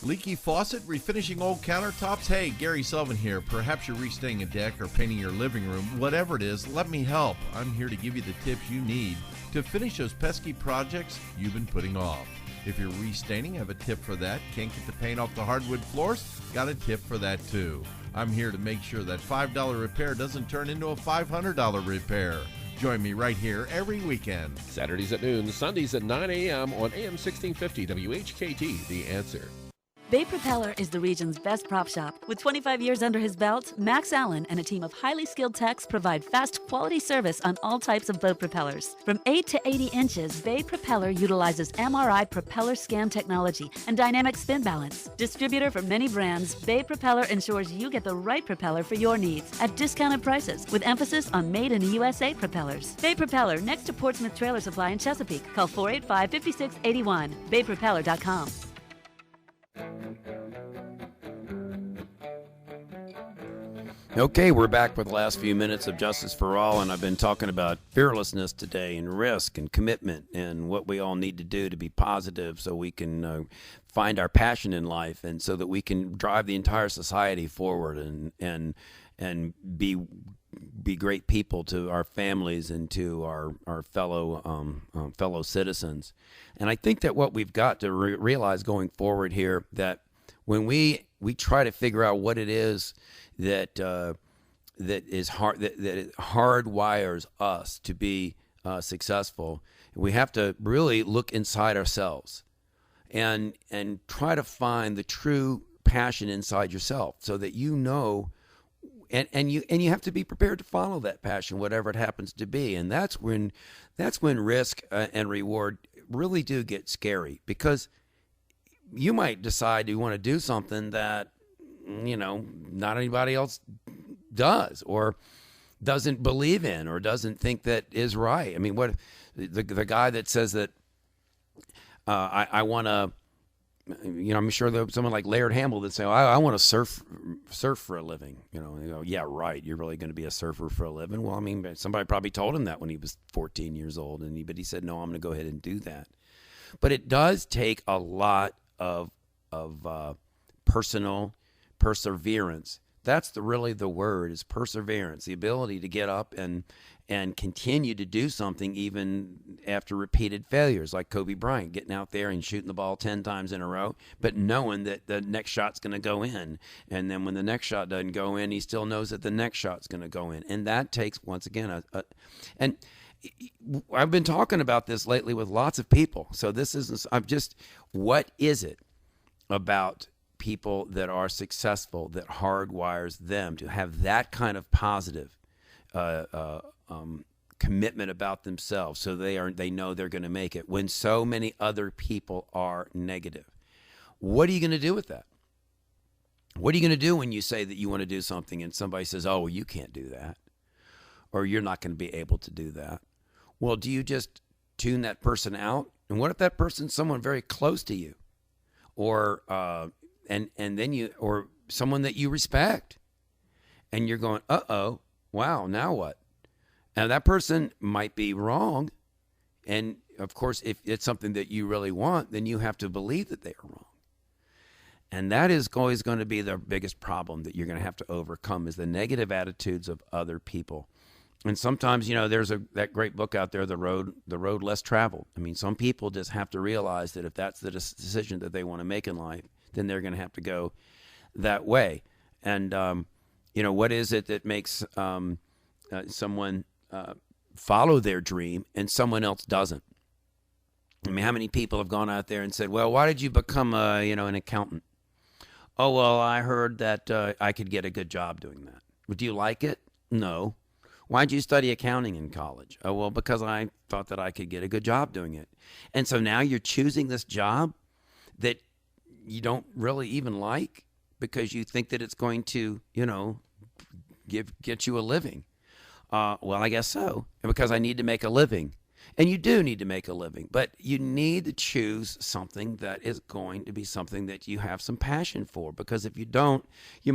Speaker 14: Leaky faucet, refinishing old countertops? Hey, Gary Sullivan here. Perhaps you're restaining a deck or painting your living room. Whatever it is, let me help. I'm here to give you the tips you need to finish those pesky projects you've been putting off. If you're restaining, I have a tip for that. Can't get the paint off the hardwood floors? Got a tip for that too. I'm here to make sure that $5 repair doesn't turn into a $500 repair. Join me right here every weekend.
Speaker 10: Saturdays at noon, Sundays at 9 a.m. on AM 1650 WHKT, The Answer.
Speaker 15: Bay Propeller is the region's best prop shop. With 25 years under his belt, Max Allen and a team of highly skilled techs provide fast, quality service on all types of boat propellers. From 8 to 80 inches, Bay Propeller utilizes MRI propeller scan technology and dynamic spin balance. Distributor for many brands, Bay Propeller ensures you get the right propeller for your needs at discounted prices with emphasis on made in the USA propellers. Bay Propeller, next to Portsmouth Trailer Supply in Chesapeake. Call 485-5681. BayPropeller.com.
Speaker 8: Okay, we're back with the last few minutes of Justice for All, and I've been talking about fearlessness today and risk and commitment and what we all need to do to be positive so we can find our passion in life and so that we can drive the entire society forward and be great people to our families and to our fellow citizens. And I think that what we've got to realize going forward here, that when we try to figure out what it is that is hard, that it hardwires us to be successful, we have to really look inside ourselves and try to find the true passion inside yourself, so that you know, and you have to be prepared to follow that passion, whatever it happens to be. And that's when risk and reward really do get scary, because you might decide you want to do something that, not anybody else does or doesn't believe in or doesn't think that is right. I mean, what the guy that says that I want to, I'm sure there's someone like Laird Hamble that say, I want to surf for a living. Yeah, right. You're really going to be a surfer for a living? Well, I mean, somebody probably told him that when he was 14 years old, but he said, no, I'm going to go ahead and do that. But it does take a lot of personal perseverance. That's really the word, is perseverance, the ability to get up and continue to do something even after repeated failures, like Kobe Bryant getting out there and shooting the ball 10 times in a row, but knowing that the next shot's going to go in. And then when the next shot doesn't go in, he still knows that the next shot's going to go in. And that takes, once again, and I've been talking about this lately with lots of people. So this is, what is it about people that are successful that hardwires them to have that kind of positive commitment about themselves, so they know they're going to make it when so many other people are negative? What are you going to do with that? What are you going to do when you say that you want to do something and somebody says, oh, well, you can't do that, or you're not going to be able to do that? Well, do you just tune that person out? And what if that person's someone very close to you, or and then you, or someone that you respect, and you're going, uh-oh, wow, now what? Now that person might be wrong, and of course, if it's something that you really want, then you have to believe that they are wrong. And that is always going to be the biggest problem that you're going to have to overcome, is the negative attitudes of other people. And sometimes, there's that great book out there, The Road Less Traveled. I mean, some people just have to realize that if that's the decision that they want to make in life, then they're going to have to go that way. And, what is it that makes someone follow their dream and someone else doesn't? I mean, how many people have gone out there and said, well, why did you become an accountant? Oh, well, I heard that I could get a good job doing that. Well, do you like it? No. Why'd you study accounting in college? Oh, well, because I thought that I could get a good job doing it. And so now you're choosing this job that you don't really even like because you think that it's going to, get you a living. Well, I guess so. Because I need to make a living. And you do need to make a living, but you need to choose something that is going to be something that you have some passion for, because if you don't, you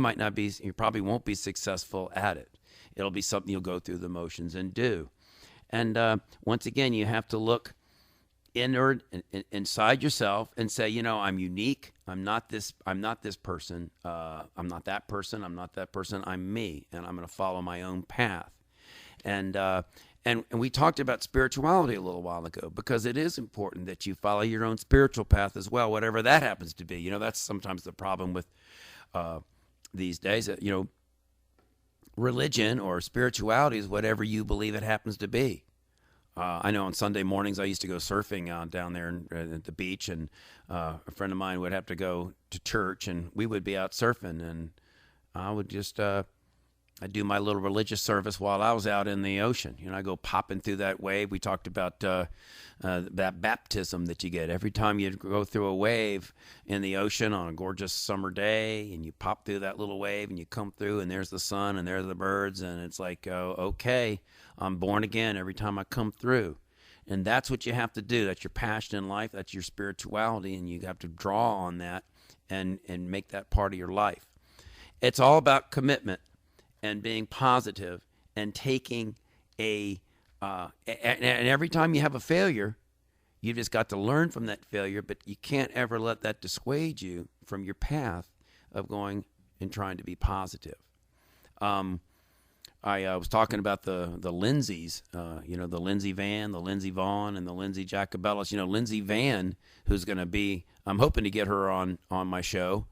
Speaker 8: probably won't be successful at it. It'll be something you'll go through the motions and do. And once again, you have to look inward inside yourself and say, I'm unique. I'm not this person. I'm not that person. I'm not that person. I'm me, and I'm going to follow my own path. And we talked about spirituality a little while ago, because it is important that you follow your own spiritual path as well, whatever that happens to be. That's sometimes the problem with these days. Religion or spirituality is whatever you believe it happens to be. I know on Sunday mornings I used to go surfing down there at the beach, and a friend of mine would have to go to church, and we would be out surfing, and I would just I'd do my little religious service while I was out in the ocean. I go popping through that wave. We talked about that baptism that you get every time you go through a wave in the ocean on a gorgeous summer day, and you pop through that little wave and you come through, and there's the sun and there's the birds, and it's like, oh, okay, I'm born again every time I come through. And that's what you have to do. That's your passion in life. That's your spirituality, and you have to draw on that and make that part of your life. It's all about commitment and being positive and taking and every time you have a failure, you've just got to learn from that failure, but you can't ever let that dissuade you from your path of going and trying to be positive. I was talking about the Lindsays, the Lindsay Vann, the Lindsay Vaughn, and the Lindsay Jacobellis. Lindsay Vann, who's going to be, I'm hoping to get her on my show.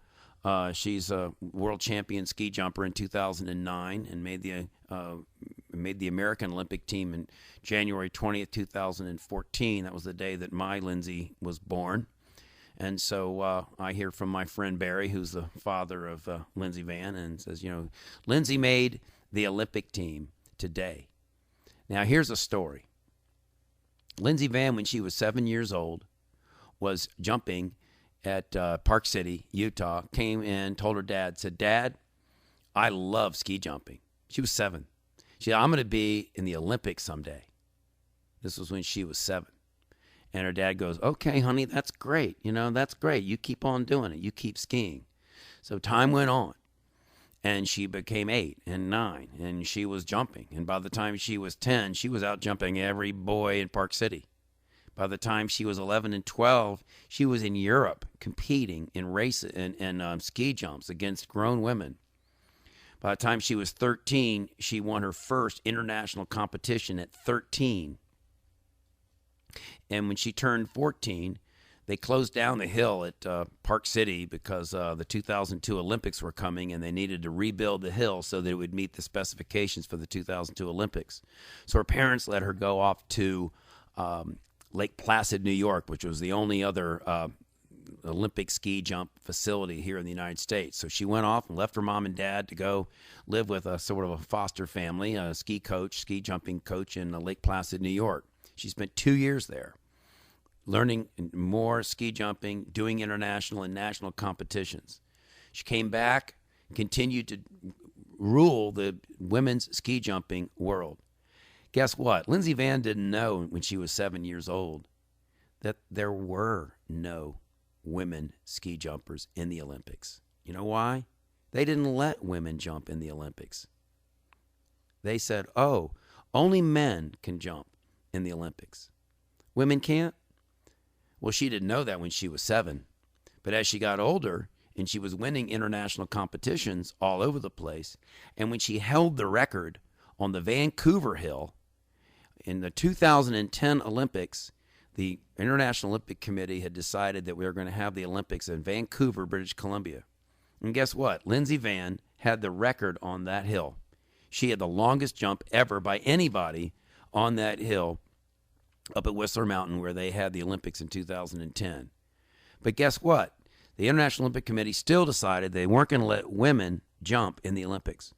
Speaker 8: She's a world champion ski jumper in 2009 and made the American Olympic team in January 20th, 2014. That was the day that my Lindsay was born. And so I hear from my friend Barry, who's the father of Lindsay Vann, and says, Lindsay made the Olympic team today. Now, here's a story. Lindsay Vann, when she was 7 years old, was jumping at Park City, Utah, came in, told her dad, said, Dad, I love ski jumping. She was 7. She said, I'm going to be in the Olympics someday. This was when she was 7. And her dad goes, okay, honey, that's great. That's great. You keep on doing it. You keep skiing. So time went on, and she became 8 and 9, and she was jumping. And by the time she was 10, she was out jumping every boy in Park City. By the time she was 11 and 12, she was in Europe competing in races and ski jumps against grown women. By the time she was 13, she won her first international competition at 13. And when she turned 14, they closed down the hill at Park City because the 2002 Olympics were coming, and they needed to rebuild the hill so that it would meet the specifications for the 2002 Olympics. So her parents let her go off to Lake Placid, New York, which was the only other Olympic ski jump facility here in the United States. So she went off and left her mom and dad to go live with a sort of a foster family, a ski jumping coach in Lake Placid, New York. She spent 2 years there, learning more ski jumping, doing international and national competitions. She came back continued to rule the women's ski jumping world. Guess what? Lindsey Vann didn't know when she was 7 years old that there were no women ski jumpers in the Olympics. You know why? They didn't let women jump in the Olympics. They said, oh, only men can jump in the Olympics. Women can't? Well, she didn't know that when she was 7. But as she got older and she was winning international competitions all over the place, and when she held the record on the Vancouver Hill in the 2010 Olympics, the International Olympic Committee had decided that we were going to have the Olympics in Vancouver, British Columbia. And guess what? Lindsey Vann had the record on that hill. She had the longest jump ever by anybody on that hill up at Whistler Mountain where they had the Olympics in 2010. But guess what? The International Olympic Committee still decided they weren't going to let women jump in the Olympics.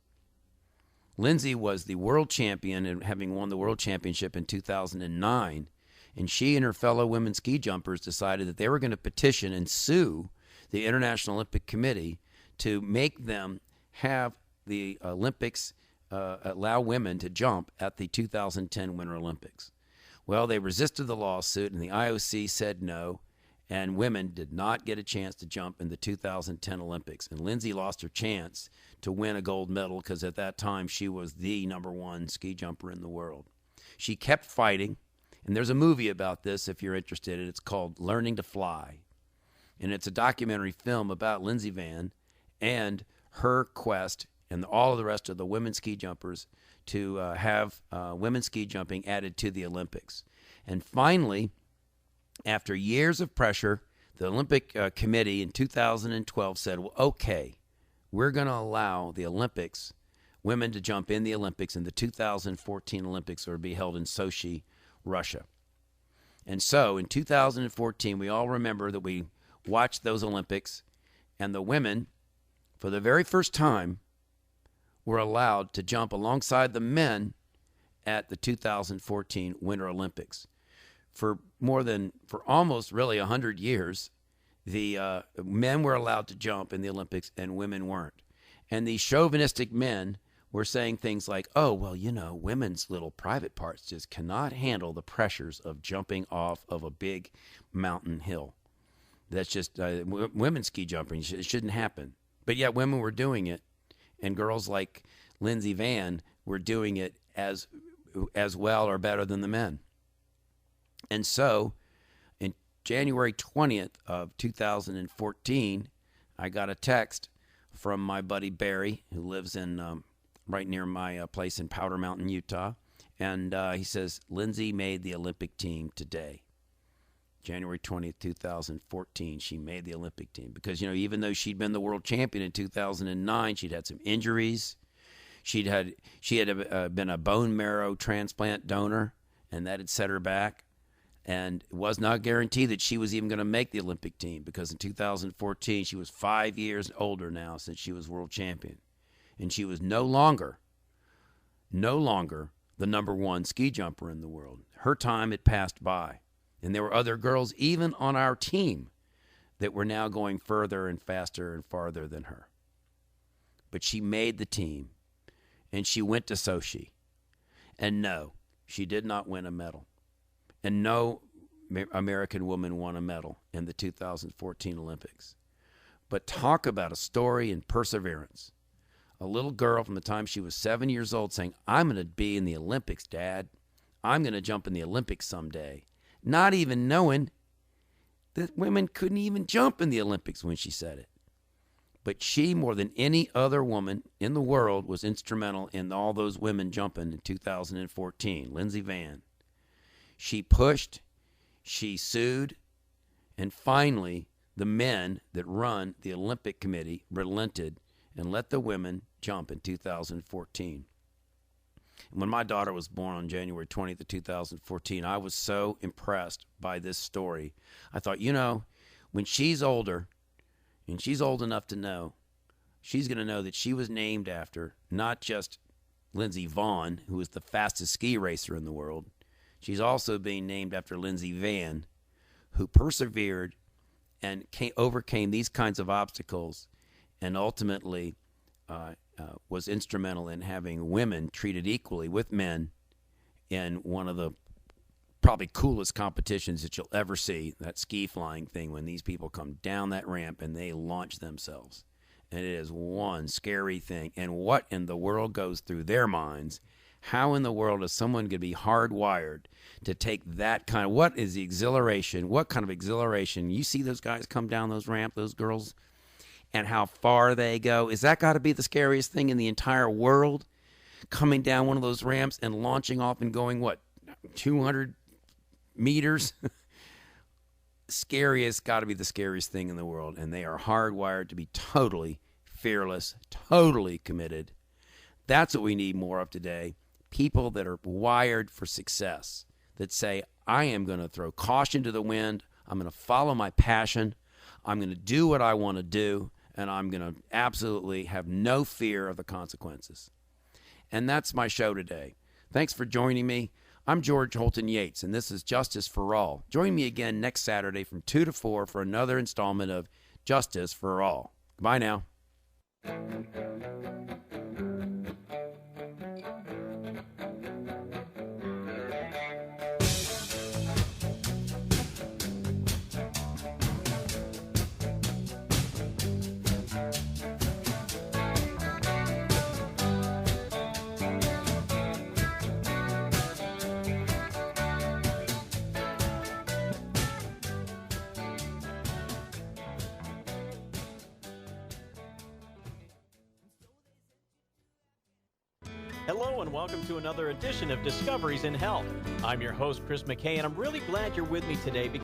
Speaker 8: Lindsey was the world champion and having won the world championship in 2009. And she and her fellow women ski jumpers decided that they were going to petition and sue the International Olympic Committee to make them have the Olympics allow women to jump at the 2010 Winter Olympics. Well, they resisted the lawsuit, and the IOC said no, and women did not get a chance to jump in the 2010 Olympics. And Lindsey lost her chance to win a gold medal because at that time she was the #1 ski jumper in the world. She kept fighting. And there's a movie about this if you're interested. It's called Learning to Fly. And it's a documentary film about Lindsey Vann and her quest and all of the rest of the women ski jumpers to have women ski jumping added to the Olympics. And finally, after years of pressure, the Olympic Committee in 2012 said, well, okay, we're going to allow the Olympics, women to jump in the Olympics, in the 2014 Olympics that will be held in Sochi, Russia. And so in 2014, we all remember that we watched those Olympics, and the women, for the very first time, were allowed to jump alongside the men at the 2014 Winter Olympics. For almost really 100 years, the men were allowed to jump in the Olympics and women weren't. And these chauvinistic men were saying things like, oh, well, you know, women's little private parts just cannot handle the pressures of jumping off of a big mountain hill. That's just women's ski jumping. It shouldn't happen. But yet women were doing it, and girls like Lindsey Vann were doing it as well or better than the men. And so in January 20th of 2014, I got a text from my buddy Barry, who lives in right near my place in Powder Mountain, Utah. And he says, Lindsey made the Olympic team today. January 20th, 2014, she made the Olympic team. Because, you know, even though she'd been the world champion in 2009, she'd had some injuries. She had been a bone marrow transplant donor, and that had set her back. And it was not guaranteed that she was even going to make the Olympic team, because in 2014, she was 5 years older now since she was world champion. And she was no longer the #1 ski jumper in the world. Her time had passed by. And there were other girls, even on our team, that were now going further and faster and farther than her. But she made the team, and she went to Sochi. And no, she did not win a medal. And no American woman won a medal in the 2014 Olympics. But talk about a story and perseverance. A little girl from the time she was 7 years old saying, I'm going to be in the Olympics, Dad. I'm going to jump in the Olympics someday. Not even knowing that women couldn't even jump in the Olympics when she said it. But she, more than any other woman in the world, was instrumental in all those women jumping in 2014. Lindsey Vann. She pushed, she sued, and finally the men that run the Olympic Committee relented and let the women jump in 2014. And when my daughter was born on January 20th of 2014, I was so impressed by this story. I thought, you know, when she's older, and she's old enough to know, she's going to know that she was named after not just Lindsey Vonn, who was the fastest ski racer in the world. She's also being named after Lindsey Vann, who persevered and overcame these kinds of obstacles and ultimately was instrumental in having women treated equally with men in one of the probably coolest competitions that you'll ever see, that ski flying thing, when these people come down that ramp and they launch themselves. And it is one scary thing. And what in the world goes through their minds? How in the world is someone going to be hardwired to take that kind of, what is the exhilaration? What kind of exhilaration? You see those guys come down those ramps, those girls, and how far they go. Is that got to be the scariest thing in the entire world? Coming down one of those ramps and launching off and going, what, 200 meters? Scariest, got to be the scariest thing in the world. And they are hardwired to be totally fearless, totally committed. That's what we need more of today. People that are wired for success, that say, I am going to throw caution to the wind. I'm going to follow my passion. I'm going to do what I want to do. And I'm going to absolutely have no fear of the consequences. And that's my show today. Thanks for joining me. I'm George Holton Yates, and this is Justice for All. Join me again next Saturday from 2 to 4 for another installment of Justice for All. Goodbye now.
Speaker 16: Hello and welcome to another edition of Discoveries in Health. I'm your host, Chris McKay, and I'm really glad you're with me today because